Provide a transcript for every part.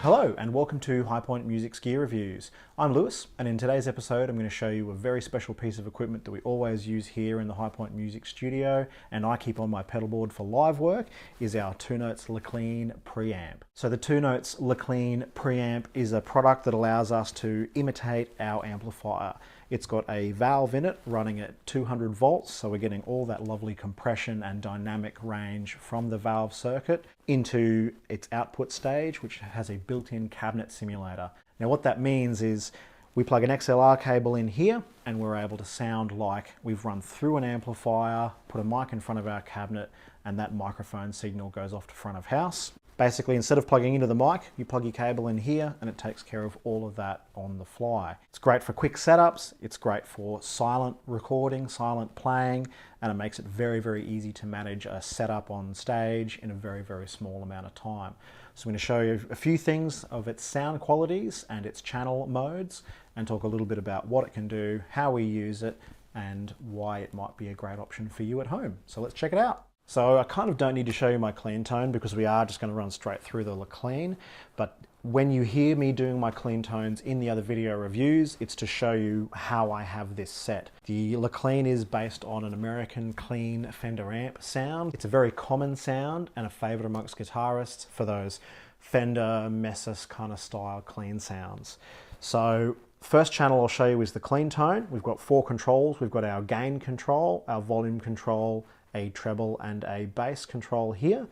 Hello and welcome to High Point Music's Gear Reviews. I'm Lewis, and in today's episode I'm going to show you a very special piece of equipment that we always use here in the High Point Music studio and I keep on my pedal board for live work, is our 2 Notes Clean Preamp. So the 2 Notes Clean Preamp is a product that allows us to imitate our amplifier. It's got a valve in it running at 200 volts, so we're getting all that lovely compression and dynamic range from the valve circuit into its output stage, which has a built-in cabinet simulator. Now what that means is we plug an XLR cable in here and we're able to sound like we've run through an amplifier, put a mic in front of our cabinet, and that microphone signal goes off to front of house. Basically, instead of plugging into the mic, you plug your cable in here and it takes care of all of that on the fly. It's great for quick setups, it's great for silent recording, silent playing, and it makes it very, very easy to manage a setup on stage in a very, very small amount of time. So I'm going to show you a few things of its sound qualities and its channel modes and talk a little bit about what it can do, how we use it, and why it might be a great option for you at home. So let's check it out. So I kind of don't need to show you my clean tone because we are just going to run straight through the clean, but when you hear me doing my clean tones in the other video reviews, it's to show you how I have this set. The clean is based on an American clean Fender amp sound. It's a very common sound and a favorite amongst guitarists for those Fender, Messis kind of style clean sounds. So first channel I'll show you is the clean tone. We've got 4 controls. We've got our gain control, our volume control, a treble and a bass control here,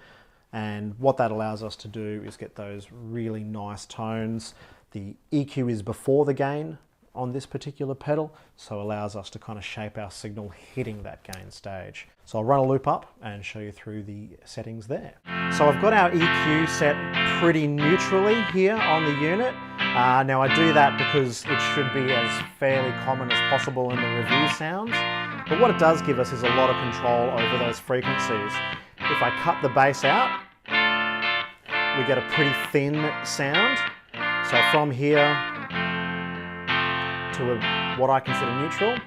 and what that allows us to do is get those really nice tones. The EQ is before the gain on this particular pedal, so allows us to kind of shape our signal hitting that gain stage. So I'll run a loop up and show you through the settings there. So I've got our EQ set pretty neutrally here on the unit. Now I do that because it should be as fairly common as possible in the review sounds. But what it does give us is a lot of control over those frequencies. If I cut the bass out, we get a pretty thin sound. So from here to what I consider neutral,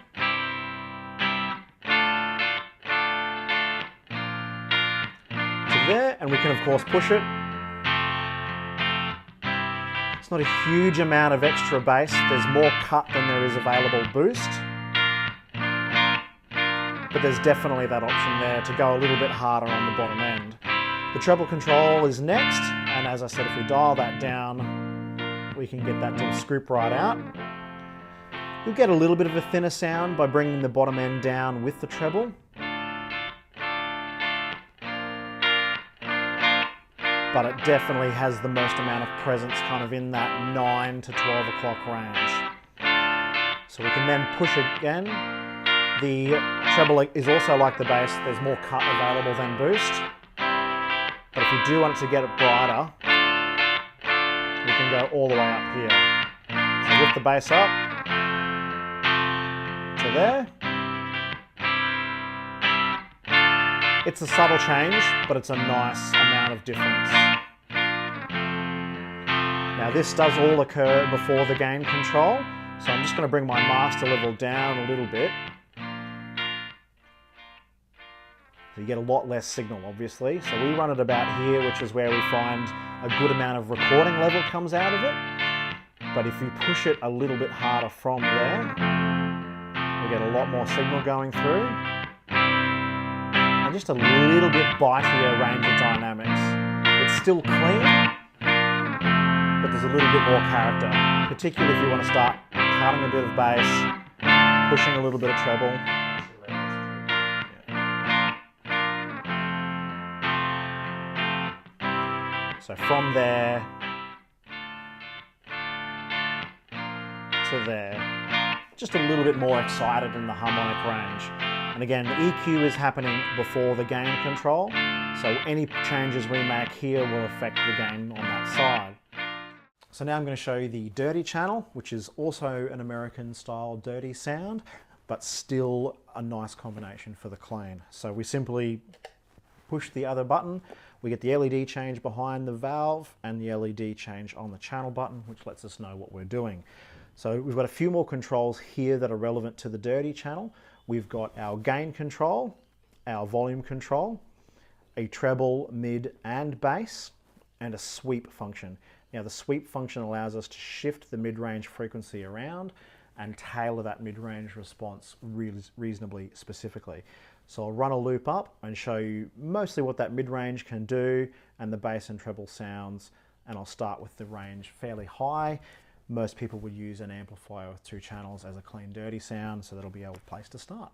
to there, and we can of course push it. It's not a huge amount of extra bass. There's more cut than there is available boost. But there's definitely that option there to go a little bit harder on the bottom end. The treble control is next, and as I said, if we dial that down, we can get that to scoop right out. You'll get a little bit of a thinner sound by bringing the bottom end down with the treble. But it definitely has the most amount of presence kind of in that 9 to 12 o'clock range. So we can then push again. The treble is also like the bass, there's more cut available than boost. But if you do want it to get it brighter, we can go all the way up here. So lift the bass up to there. It's a subtle change, but it's a nice amount of difference. Now this does all occur before the gain control, so I'm just going to bring my master level down a little bit. So you get a lot less signal, obviously. So we run it about here, which is where we find a good amount of recording level comes out of it. But if you push it a little bit harder from there, we get a lot more signal going through. And just a little bit bitier range of dynamics. It's still clean, but there's a little bit more character. Particularly if you want to start cutting a bit of bass, pushing a little bit of treble. So from there to there, just a little bit more excited in the harmonic range. And again, the EQ is happening before the gain control, so any changes we make here will affect the gain on that side. So now I'm going to show you the dirty channel, which is also an American style dirty sound, but still a nice combination for the clean. So we simply push the other button. We get the LED change behind the valve and the LED change on the channel button, which lets us know what we're doing. So we've got a few more controls here that are relevant to the dirty channel. We've got our gain control, our volume control, a treble, mid and bass, and a sweep function. Now the sweep function allows us to shift the mid-range frequency around and tailor that mid-range response really reasonably specifically. So I'll run a loop up and show you mostly what that mid-range can do and the bass and treble sounds, and I'll start with the range fairly high. Most people would use an amplifier with 2 channels as a clean dirty sound, so that'll be our place to start.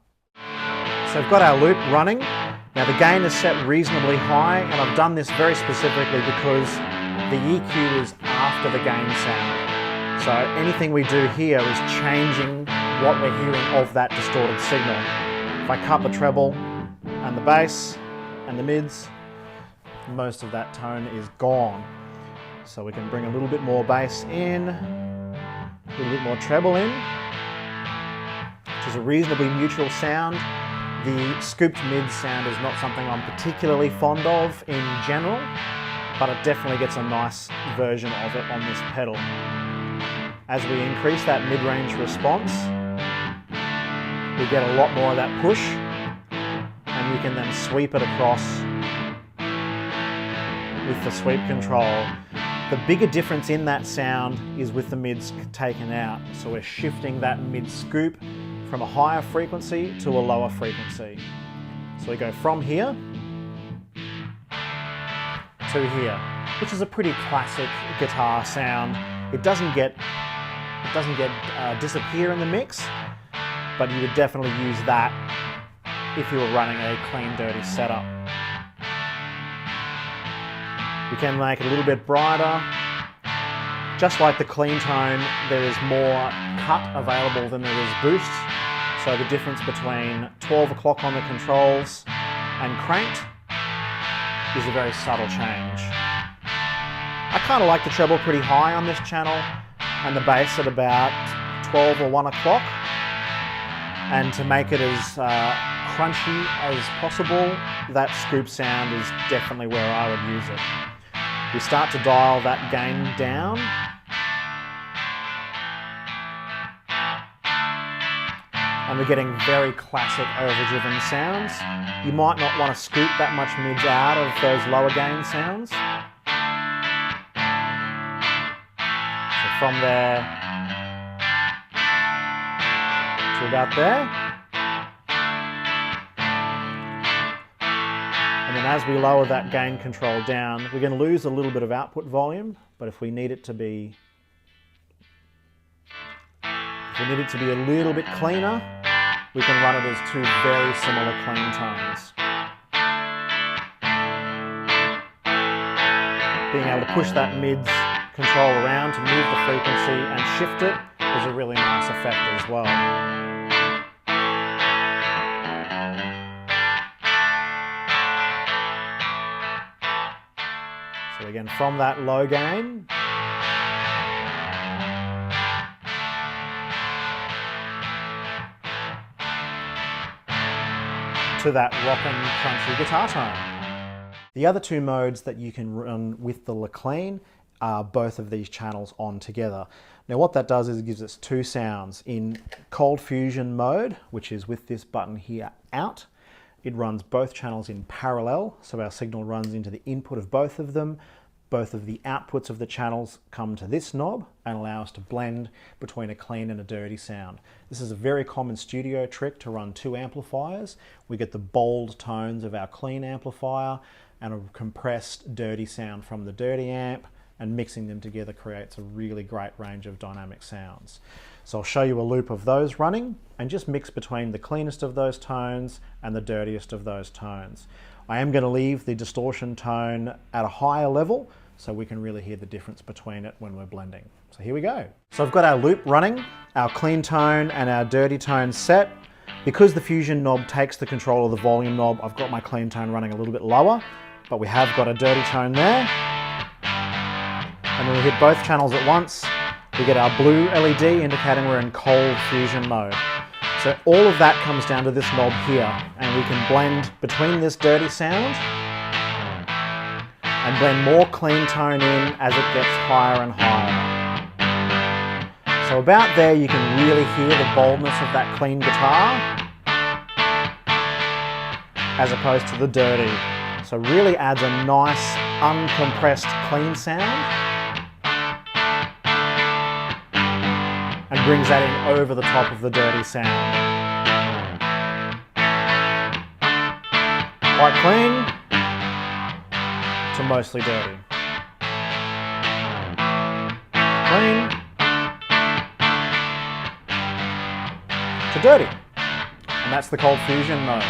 So we've got our loop running. Now the gain is set reasonably high, and I've done this very specifically because the EQ is after the gain sound. So anything we do here is changing what we're hearing of that distorted signal. If I cut the treble and the bass and the mids, most of that tone is gone. So we can bring a little bit more bass in, a little bit more treble in, which is a reasonably neutral sound. The scooped mid sound is not something I'm particularly fond of in general, but it definitely gets a nice version of it on this pedal. As we increase that mid-range response, we get a lot more of that push, and you can then sweep it across with the sweep control. The bigger difference in that sound is with the mids taken out. So we're shifting that mid scoop from a higher frequency to a lower frequency. So we go from here to here, which is a pretty classic guitar sound. It doesn't disappear in the mix, but you would definitely use that if you were running a clean, dirty setup. We can make it a little bit brighter. Just like the clean tone, there is more cut available than there is boost. So the difference between 12 o'clock on the controls and cranked is a very subtle change. I kind of like the treble pretty high on this channel and the bass at about 12 or 1 o'clock. And to make it as crunchy as possible, that scoop sound is definitely where I would use it. We start to dial that gain down. And we're getting very classic overdriven sounds. You might not want to scoop that much mids out of those lower gain sounds. So from there to about there. And then as we lower that gain control down, we're going to lose a little bit of output volume, but if we need it to be a little bit cleaner, we can run it as 2 very similar clean tones. Being able to push that mids control around to move the frequency and shift it is a really nice effect as well. So again, from that low gain, to that rockin' crunchy guitar tone. The other 2 modes that you can run with the Clean are both of these channels on together. Now what that does is it gives us 2 sounds. In cold fusion mode, which is with this button here out, it runs both channels in parallel, so our signal runs into the input of both of them. Both of the outputs of the channels come to this knob and allow us to blend between a clean and a dirty sound. This is a very common studio trick to run 2 amplifiers. We get the bold tones of our clean amplifier and a compressed dirty sound from the dirty amp, and mixing them together creates a really great range of dynamic sounds. So I'll show you a loop of those running and just mix between the cleanest of those tones and the dirtiest of those tones. I am going to leave the distortion tone at a higher level so we can really hear the difference between it when we're blending. So here we go. So I've got our loop running, our clean tone and our dirty tone set. Because the fusion knob takes the control of the volume knob, I've got my clean tone running a little bit lower, but we have got a dirty tone there. And when we hit both channels at once, we get our blue LED indicating we're in cold fusion mode. So all of that comes down to this knob here, and we can blend between this dirty sound and blend more clean tone in as it gets higher and higher. So about there you can really hear the boldness of that clean guitar as opposed to the dirty. So really adds a nice uncompressed clean sound. brings that in over the top of the dirty sound. Quite clean to mostly dirty. Clean to dirty. And that's the cold fusion mode.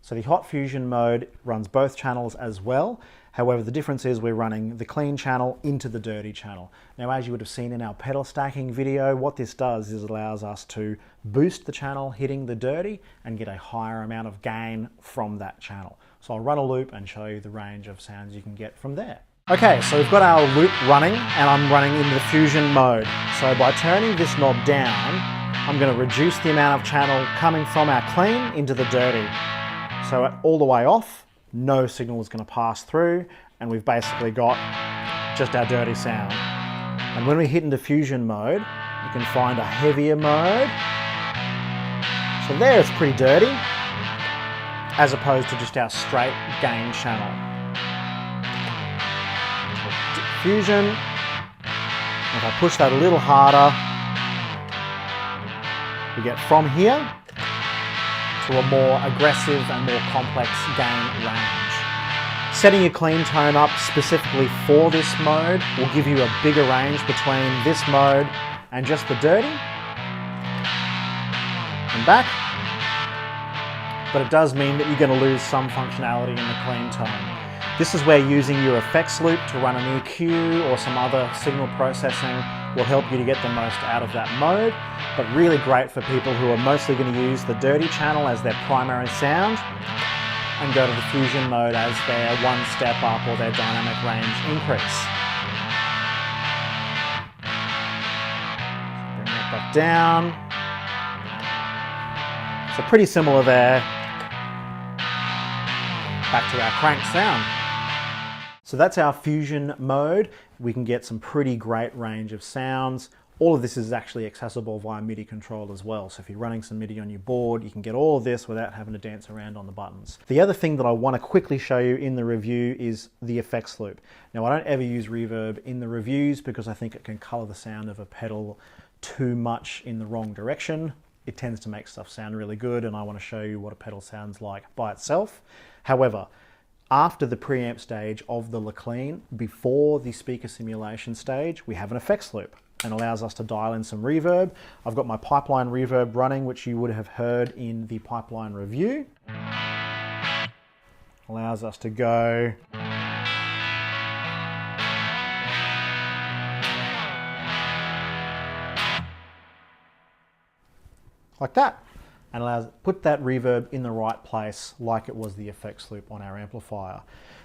So the hot fusion mode runs both channels as well. However, the difference is we're running the clean channel into the dirty channel. Now, as you would have seen in our pedal stacking video, what this does is it allows us to boost the channel hitting the dirty and get a higher amount of gain from that channel. So I'll run a loop and show you the range of sounds you can get from there. Okay, so we've got our loop running and I'm running in the fusion mode. So by turning this knob down, I'm going to reduce the amount of channel coming from our clean into the dirty. So all the way off, no signal is going to pass through, and we've basically got just our dirty sound. And when we hit into fusion mode, you can find a heavier mode. So there it's pretty dirty, as opposed to just our straight gain channel. So fusion, if I push that a little harder, we get from here to a more aggressive and more complex gain range. Setting your clean tone up specifically for this mode will give you a bigger range between this mode and just the dirty and back, but it does mean that you're going to lose some functionality in the clean tone. This is where using your effects loop to run an EQ or some other signal processing will help you to get the most out of that mode, but really great for people who are mostly going to use the dirty channel as their primary sound and go to the fusion mode as their one step up or their dynamic range increase. Bring that back down. So pretty similar there. Back to our crank sound. So that's our fusion mode. We can get some pretty great range of sounds. All of this is actually accessible via MIDI control as well. So if you're running some MIDI on your board, you can get all of this without having to dance around on the buttons. The other thing that I want to quickly show you in the review is the effects loop. Now, I don't ever use reverb in the reviews because I think it can color the sound of a pedal too much in the wrong direction. It tends to make stuff sound really good, and I want to show you what a pedal sounds like by itself. However, after the preamp stage of the Clean, before the speaker simulation stage, we have an effects loop and allows us to dial in some reverb. I've got my pipeline reverb running, which you would have heard in the pipeline review. Allows us to go like that, and allows put that reverb in the right place like it was the effects loop on our amplifier.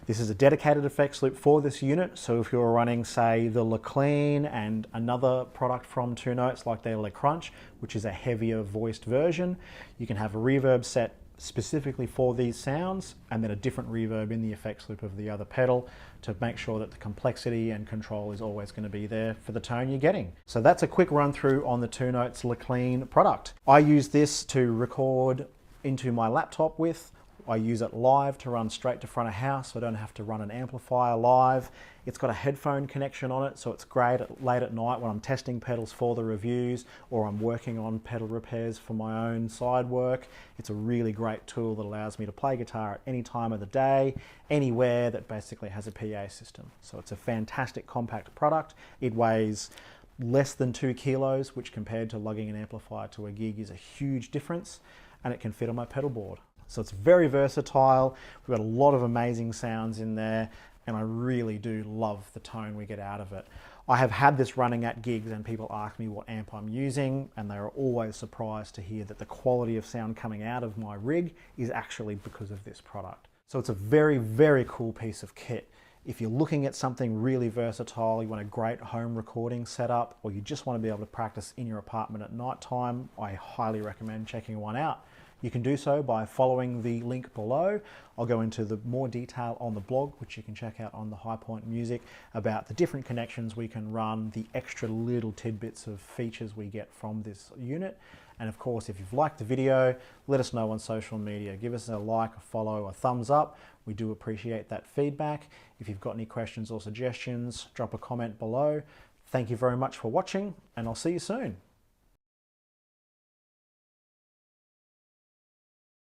This is a dedicated effects loop for this unit, so if you're running, say, the Clean and another product from Two Notes like the Crunch, which is a heavier voiced version, you can have a reverb set specifically for these sounds and then a different reverb in the effects loop of the other pedal to make sure that the complexity and control is always going to be there for the tone you're getting. So that's a quick run through on the Two Notes Clean product. I use this to record into my laptop with. I use it live to run straight to front of house, so I don't have to run an amplifier live. It's got a headphone connection on it, so it's great late at night when I'm testing pedals for the reviews or I'm working on pedal repairs for my own side work. It's a really great tool that allows me to play guitar at any time of the day, anywhere that basically has a PA system. So it's a fantastic compact product. It weighs less than 2 kilos, which compared to lugging an amplifier to a gig is a huge difference, and it can fit on my pedal board. So it's very versatile. We've got a lot of amazing sounds in there, and I really do love the tone we get out of it. I have had this running at gigs and people ask me what amp I'm using, and they are always surprised to hear that the quality of sound coming out of my rig is actually because of this product. So it's a very, very cool piece of kit. If you're looking at something really versatile, you want a great home recording setup, or you just want to be able to practice in your apartment at night time, I highly recommend checking one out. You can do so by following the link below. I'll go into the more detail on the blog, which you can check out on the High Point Music, about the different connections we can run, the extra little tidbits of features we get from this unit. And of course, if you've liked the video, let us know on social media. Give us a like, a follow, a thumbs up. We do appreciate that feedback. If you've got any questions or suggestions, drop a comment below. Thank you very much for watching, and I'll see you soon.